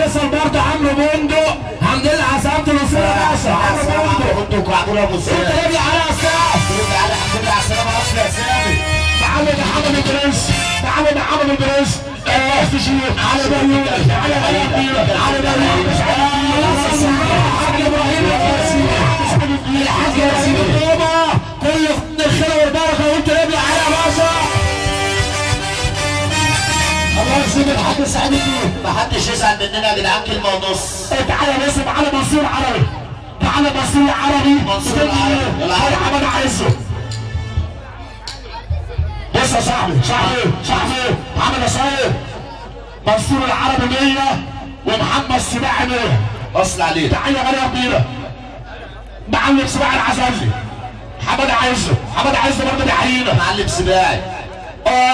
فيصل برضه عمرو بندق الحمد لله على سلامة الوصول يا باشا. عمرو بندق وعمرو ابو سيد انت راجع على اساس تعالى الحمد لله على السلامه اصل يا سامي. تعالى محمد البرنس، تعالى محمد البرنس استشير على بيوم على بيوم على بيوم ابراهيم الحاج ياسين الطيبه كل الخير والبركه وانت راجع على باشا. الله يسلمك الحاج سعيد الدين. محدش يزعل مننا يا جدعان كلمه ونص. تعالى بس تعالى منصور عربي، تعالى منصور عربي منصور العربي يلا محمد عايزه. بص يا صاحبي محمد صايب منصور العربي 100 ومحمد سباعي 100. اصل عليه تعالى يا غالي كبيره معلم سباعي العزازي محمد عايزه برضه بيحيينا. معلم سباعي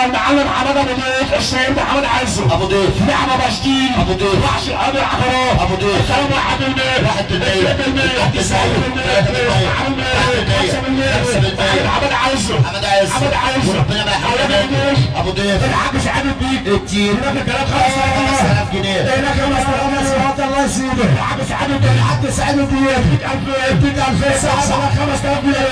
المعلم حماده ابو ضيف الشهير محمد عزه ابو ضيف نعمه بشديد ابو ضيف وحش القمر عقرات ابو ضيف الكلام 1% 1% الحاج سعيد محمد عزه وربنا ما يحرمنا ابو ضيف الحاج سعيد الدين كتير هناك الكلام 5000 جنيه هناك 5000 صلاه الله يسيده الحاج سعيد الدين الحاج سعيد الدين 100000 5000 جنيه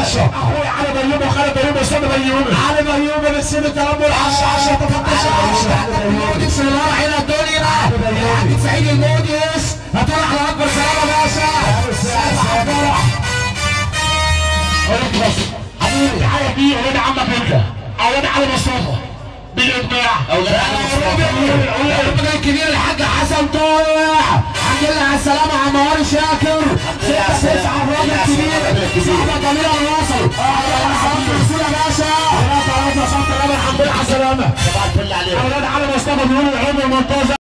10 اخوي على بيومه خالد بيومه استاذ بيومه على بيومه بالسيد التنمر 10 13 بسم الله الى الدنيا الحاج سعيد الموديس هتروح على اكبر سلامه باشا. حبيبي تعالى بيه اولاد عمك انت اولاد علي مصطفى بالاجماع اولاد علي مصطفى الراجل الكبير الحاج حسن طالع الحمد لله على السلامه عمار شاكر 6 9 الراجل الكبير صاحبه جميل الوصل يا باشا الحمد لله على السلامه صباح الفل عليك اولاد علي مصطفى بيقولوا العمر المنتظر